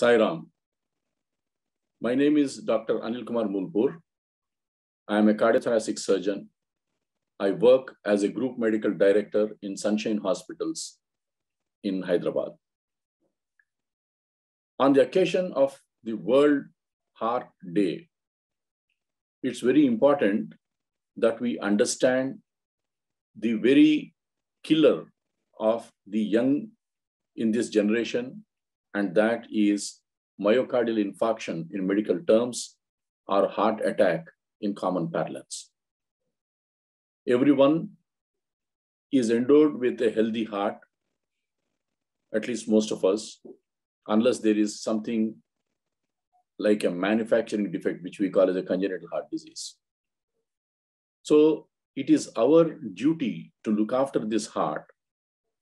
Sairam. My name is Dr. Anil Kumar Mulpur. I am a cardiothoracic surgeon. I work as a group medical director in Sunshine Hospitals in Hyderabad. On the occasion of the World Heart Day, it's very important that we understand the very killer of the young in this generation, and that is myocardial infarction in medical terms, or heart attack in common parlance. Everyone is endowed with a healthy heart, at least most of us, unless there is something like a manufacturing defect, which we call as a congenital heart disease. So it is our duty to look after this heart,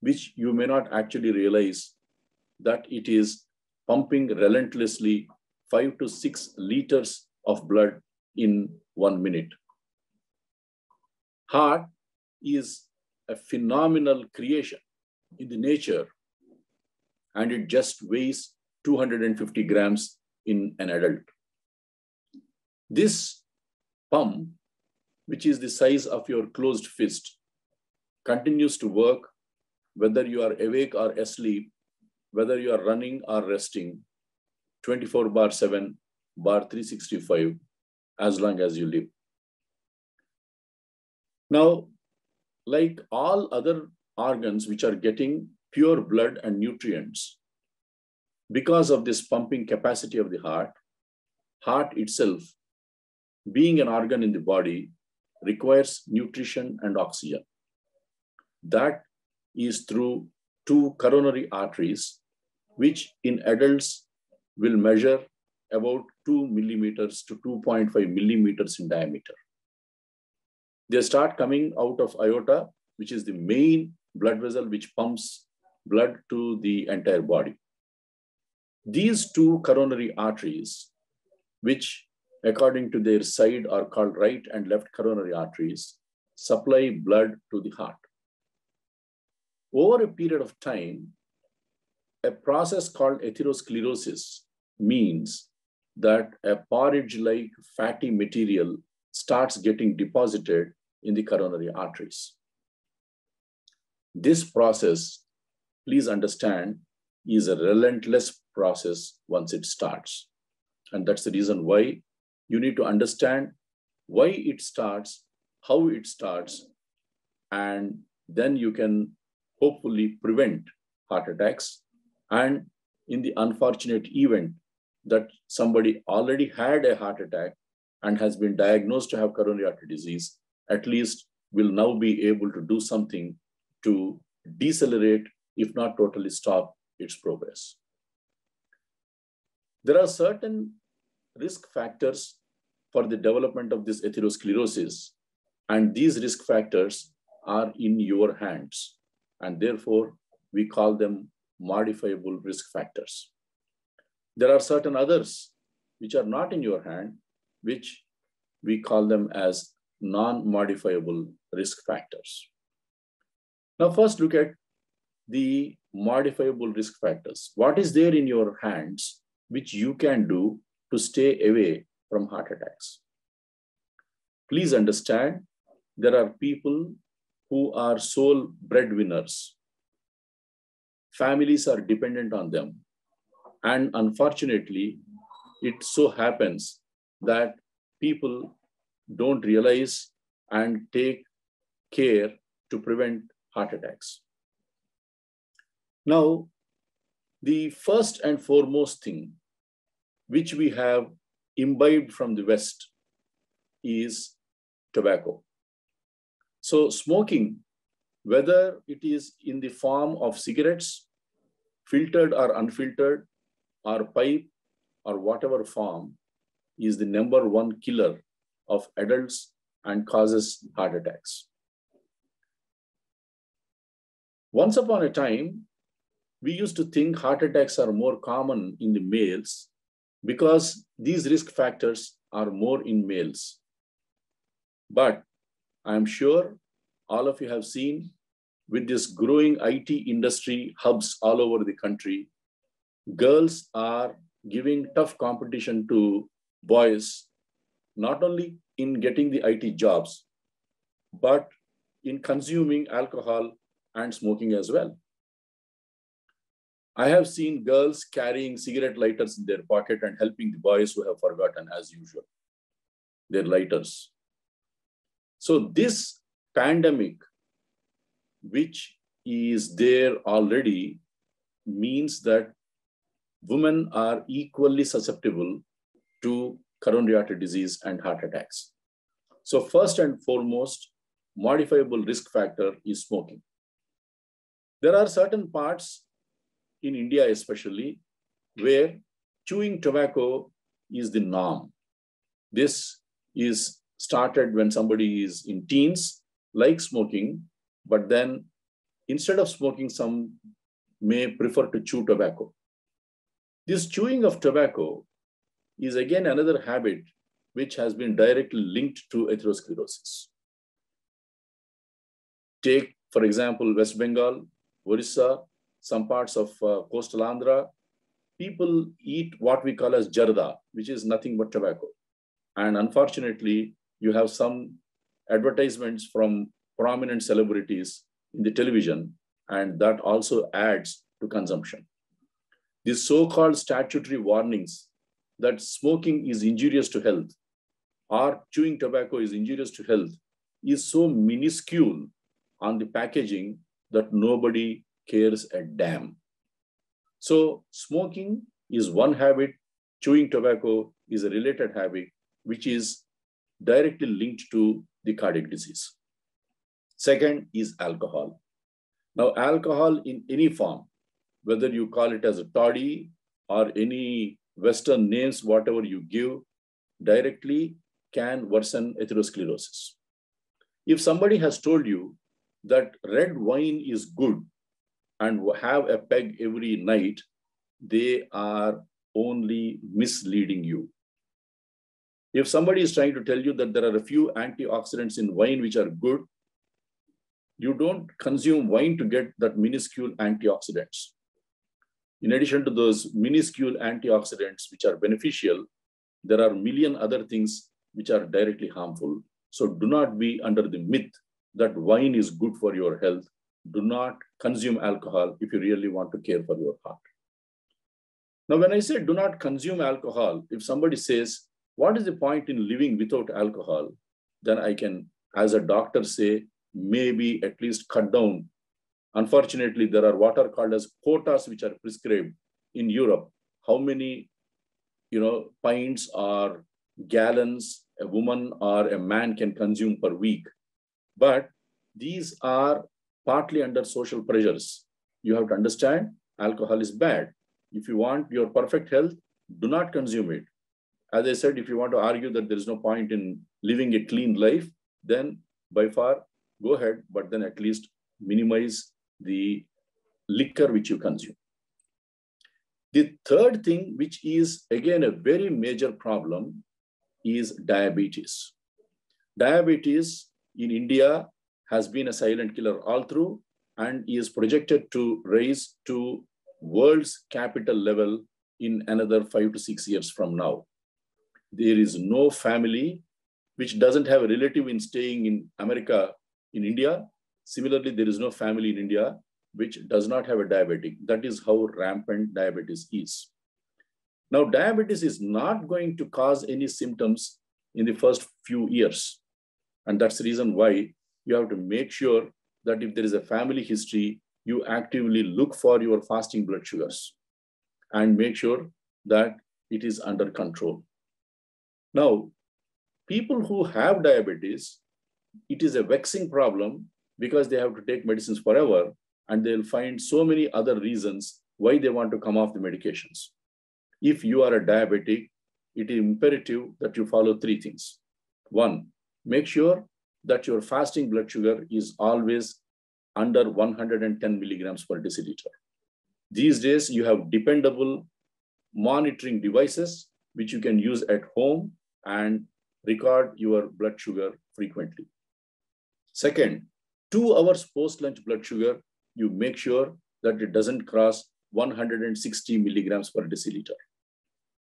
which you may not actually realize that it is pumping relentlessly 5 to 6 liters of blood in 1 minute. Heart is a phenomenal creation in the nature, and it just weighs 250 grams in an adult. This pump, which is the size of your closed fist, continues to work whether you are awake or asleep, whether you are running or resting, 24/7, 365, as long as you live. Now, like all other organs which are getting pure blood and nutrients, because of this pumping capacity of the heart itself, being an organ in the body, requires nutrition and oxygen. That is through 2 coronary arteries, which in adults will measure about 2 millimeters to 2.5 millimeters in diameter. They start coming out of aorta, which is the main blood vessel which pumps blood to the entire body. These 2 coronary arteries, which according to their side are called right and left coronary arteries, supply blood to the heart. Over a period of time, a process called atherosclerosis means that a porridge-like fatty material starts getting deposited in the coronary arteries. This process, please understand, is a relentless process once it starts. And that's the reason why you need to understand why it starts, how it starts, and then you can hopefully prevent heart attacks. And in the unfortunate event that somebody already had a heart attack and has been diagnosed to have coronary artery disease, at least will now be able to do something to decelerate, if not totally stop, its progress. There are certain risk factors for the development of this atherosclerosis, and these risk factors are in your hands, and therefore we call them modifiable risk factors. There are certain others which are not in your hand, which we call them as non-modifiable risk factors. Now first look at the modifiable risk factors. What is there in your hands which you can do to stay away from heart attacks? Please understand, there are people who are sole breadwinners. Families are dependent on them. And unfortunately, it so happens that people don't realize and take care to prevent heart attacks. Now, the first and foremost thing which we have imbibed from the West is tobacco. So smoking, whether it is in the form of cigarettes, filtered or unfiltered, or pipe, or whatever form, is the #1 killer of adults and causes heart attacks. Once upon a time, we used to think heart attacks are more common in the males because these risk factors are more in males. But I'm sure all of you have seen, with this growing IT industry hubs all over the country, girls are giving tough competition to boys, not only in getting the IT jobs, but in consuming alcohol and smoking as well. I have seen girls carrying cigarette lighters in their pocket and helping the boys who have forgotten, as usual, their lighters. So this pandemic, which is there already, means that women are equally susceptible to coronary artery disease and heart attacks. So first and foremost, modifiable risk factor is smoking. There are certain parts in India especially where chewing tobacco is the norm. This is started when somebody is in teens, like smoking, but then instead of smoking, some may prefer to chew tobacco. This chewing of tobacco is again another habit which has been directly linked to atherosclerosis. Take, for example, West Bengal, Orissa, some parts of coastal Andhra. People eat what we call as jarda, which is nothing but tobacco. And unfortunately, you have some advertisements from prominent celebrities in the television, and that also adds to consumption. These so-called statutory warnings that smoking is injurious to health or chewing tobacco is injurious to health is so minuscule on the packaging that nobody cares a damn. So smoking is one habit, chewing tobacco is a related habit, which is directly linked to the cardiac disease. Second is alcohol. Now, alcohol in any form, whether you call it as a toddy or any Western names, whatever you give, directly can worsen atherosclerosis. If somebody has told you that red wine is good and have a peg every night, they are only misleading you. If somebody is trying to tell you that there are a few antioxidants in wine which are good, you don't consume wine to get that minuscule antioxidants. In addition to those minuscule antioxidants which are beneficial, there are a million other things which are directly harmful. So do not be under the myth that wine is good for your health. Do not consume alcohol if you really want to care for your heart. Now, when I say do not consume alcohol, if somebody says, what is the point in living without alcohol? Then I can, as a doctor, say, maybe at least cut down. Unfortunately, there are what are called as quotas which are prescribed in Europe. How many, pints or gallons a woman or a man can consume per week. But these are partly under social pressures. You have to understand alcohol is bad. If you want your perfect health, do not consume it. As I said, if you want to argue that there is no point in living a clean life, then by far go ahead, but then at least minimize the liquor which you consume. The third thing, which is again a very major problem, is diabetes. Diabetes in India has been a silent killer all through and is projected to rise to world's capital level in another 5 to 6 years from now. There is no family which doesn't have a relative in staying in America, in India. Similarly, there is no family in India which does not have a diabetic. That is how rampant diabetes is. Now, diabetes is not going to cause any symptoms in the first few years. And that's the reason why you have to make sure that if there is a family history, you actively look for your fasting blood sugars and make sure that it is under control. Now, people who have diabetes, it is a vexing problem because they have to take medicines forever and they'll find so many other reasons why they want to come off the medications. If you are a diabetic, it is imperative that you follow 3 things. 1, make sure that your fasting blood sugar is always under 110 milligrams per deciliter. These days, you have dependable monitoring devices which you can use at home and record your blood sugar frequently. Second, 2 hours post-lunch blood sugar, you make sure that it doesn't cross 160 milligrams per deciliter.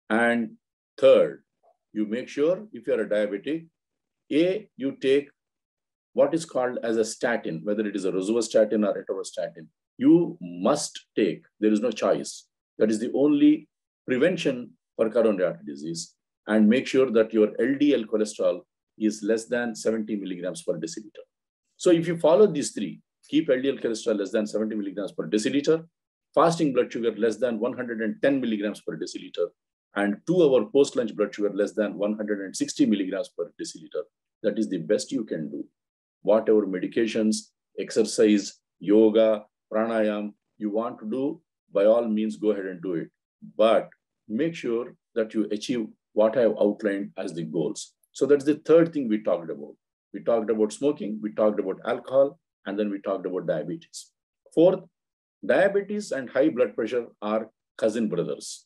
And third, you make sure if you're a diabetic, you take what is called as a statin, whether it is a rosuvastatin or atorvastatin. You must take, there is no choice. That is the only prevention for coronary artery disease. And make sure that your LDL cholesterol is less than 70 milligrams per deciliter. So if you follow these three, keep LDL cholesterol less than 70 milligrams per deciliter, fasting blood sugar less than 110 milligrams per deciliter, and 2-hour post-lunch blood sugar less than 160 milligrams per deciliter. That is the best you can do. Whatever medications, exercise, yoga, pranayam you want to do, by all means, go ahead and do it. But make sure that you achieve what I have outlined as the goals. So that's the third thing we talked about. We talked about smoking, we talked about alcohol, and then we talked about diabetes. Fourth, diabetes and high blood pressure are cousin brothers.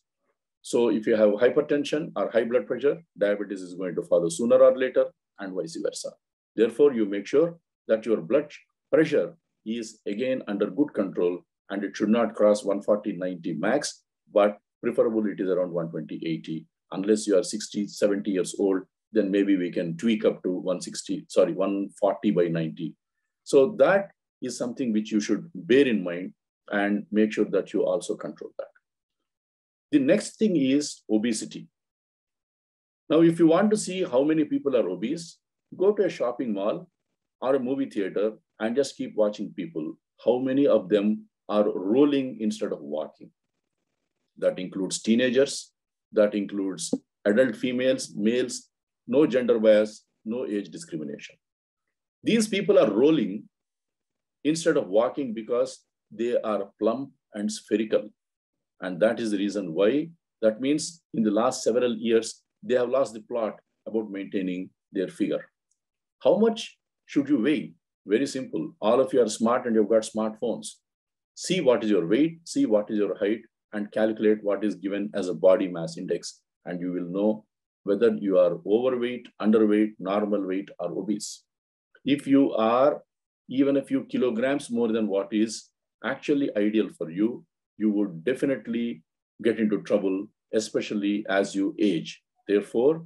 So if you have hypertension or high blood pressure, diabetes is going to follow sooner or later, and vice versa. Therefore, you make sure that your blood pressure is again under good control, and it should not cross 140/90 max, but preferably it is around 120/80. Unless you are 60, 70 years old, then maybe we can tweak up to 140/90. So that is something which you should bear in mind and make sure that you also control that. The next thing is obesity. Now, if you want to see how many people are obese, go to a shopping mall or a movie theater and just keep watching people. How many of them are rolling instead of walking? That includes teenagers, that includes adult females, males, no gender bias, no age discrimination. These people are rolling instead of walking because they are plump and spherical. And that is the reason why. That means in the last several years, they have lost the plot about maintaining their figure. How much should you weigh? Very simple. All of you are smart and you've got smartphones. See what is your weight, see what is your height, and calculate what is given as a body mass index. And you will know whether you are overweight, underweight, normal weight, or obese. If you are even a few kilograms more than what is actually ideal for you, you would definitely get into trouble, especially as you age. Therefore,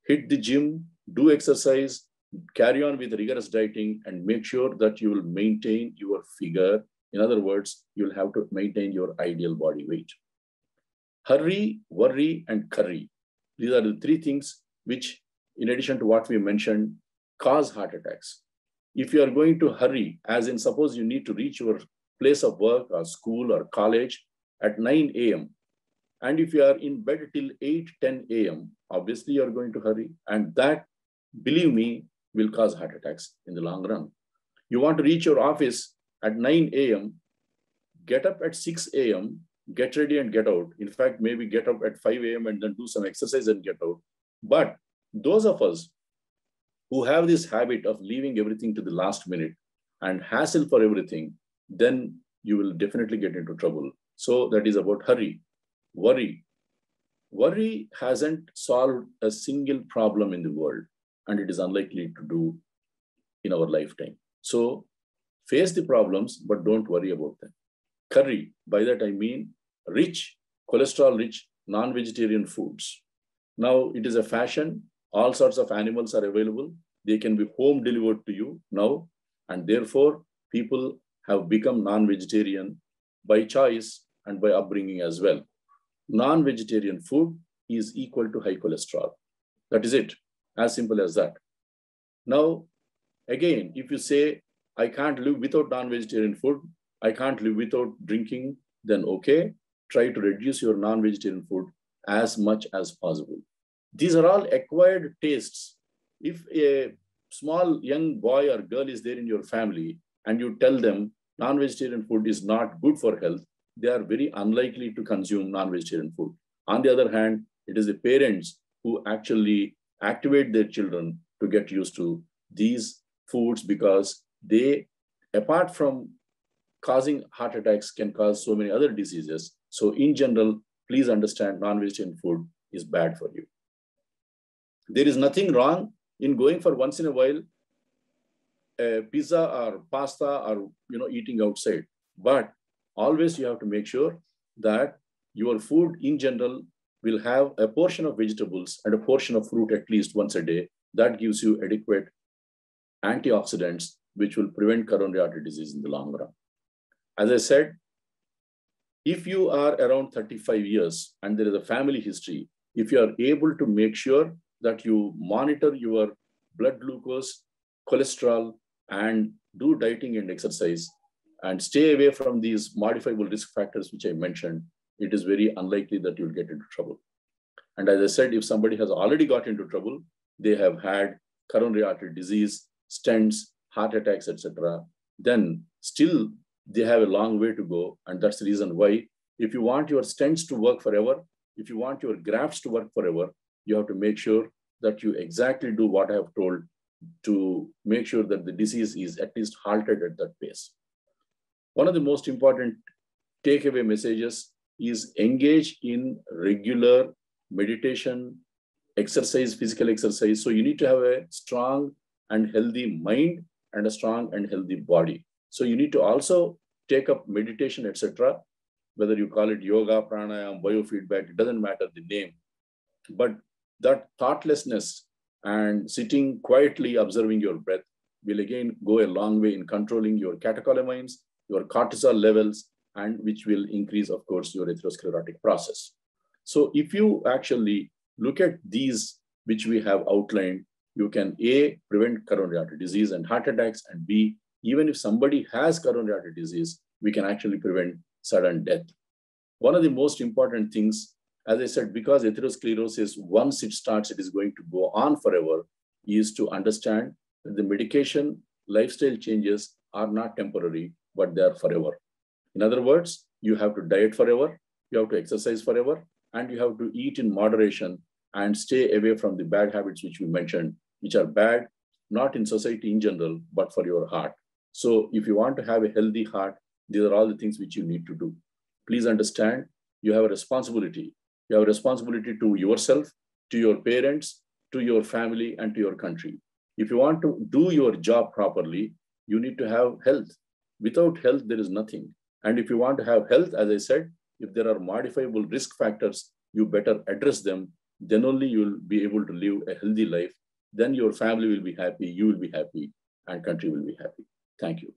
hit the gym, do exercise, carry on with rigorous dieting, and make sure that you will maintain your figure. In other words, you'll have to maintain your ideal body weight. Hurry, worry, and curry. These are the three things which, in addition to what we mentioned, cause heart attacks. If you are going to hurry, as in suppose you need to reach your place of work or school or college at 9 a.m. And if you are in bed till 8, 10 a.m., obviously you're going to hurry. And that, believe me, will cause heart attacks in the long run. You want to reach your office at 9 a.m., get up at 6 a.m., get ready and get out. In fact, maybe get up at 5 a.m. and then do some exercise and get out. But those of us who have this habit of leaving everything to the last minute and hassle for everything, then you will definitely get into trouble. So that is about hurry. Worry. Worry hasn't solved a single problem in the world, and it is unlikely to do in our lifetime. So face the problems, but don't worry about them. Curry, by that I mean rich, cholesterol-rich, non-vegetarian foods. Now it is a fashion. All sorts of animals are available. They can be home delivered to you now, and therefore people have become non-vegetarian by choice and by upbringing as well. Non-vegetarian food is equal to high cholesterol. That is it, as simple as that. Now, again, if you say, I can't live without non-vegetarian food, I can't live without drinking, then okay, try to reduce your non-vegetarian food as much as possible. These are all acquired tastes. If a small young boy or girl is there in your family and you tell them non-vegetarian food is not good for health, they are very unlikely to consume non-vegetarian food. On the other hand, it is the parents who actually activate their children to get used to these foods because they, apart from causing heart attacks, can cause so many other diseases. So in general, please understand non-vegetarian food is bad for you. There is nothing wrong in going for once in a while a pizza or pasta or eating outside. But always you have to make sure that your food in general will have a portion of vegetables and a portion of fruit at least once a day. That gives you adequate antioxidants, which will prevent coronary artery disease in the long run. As I said, if you are around 35 years and there is a family history, if you are able to make sure that you monitor your blood glucose, cholesterol, and do dieting and exercise, and stay away from these modifiable risk factors which I mentioned, it is very unlikely that you'll get into trouble. And as I said, if somebody has already got into trouble, they have had coronary artery disease, stents, heart attacks, etc., then still they have a long way to go. And that's the reason why, if you want your stents to work forever, if you want your grafts to work forever, you have to make sure that you exactly do what I have told to make sure that the disease is at least halted at that pace. One of the most important takeaway messages is engage in regular meditation, exercise, physical exercise. So you need to have a strong and healthy mind and a strong and healthy body. So you need to also take up meditation, etc. Whether you call it yoga, pranayama, biofeedback, it doesn't matter the name. But that thoughtlessness and sitting quietly observing your breath will again go a long way in controlling your catecholamines, your cortisol levels, and which will increase, of course, your atherosclerotic process. So if you actually look at these, which we have outlined, you can A, prevent coronary artery disease and heart attacks, and B, even if somebody has coronary artery disease, we can actually prevent sudden death. One of the most important things, as I said, because atherosclerosis, once it starts, it is going to go on forever, is to understand that the medication, lifestyle changes are not temporary, but they are forever. In other words, you have to diet forever, you have to exercise forever, and you have to eat in moderation and stay away from the bad habits which we mentioned, which are bad, not in society in general, but for your heart. So if you want to have a healthy heart, these are all the things which you need to do. Please understand, you have a responsibility. You have a responsibility to yourself, to your parents, to your family, and to your country. If you want to do your job properly, you need to have health. Without health, there is nothing. And if you want to have health, as I said, if there are modifiable risk factors, you better address them. Then only you will be able to live a healthy life. Then your family will be happy, you will be happy, and country will be happy. Thank you.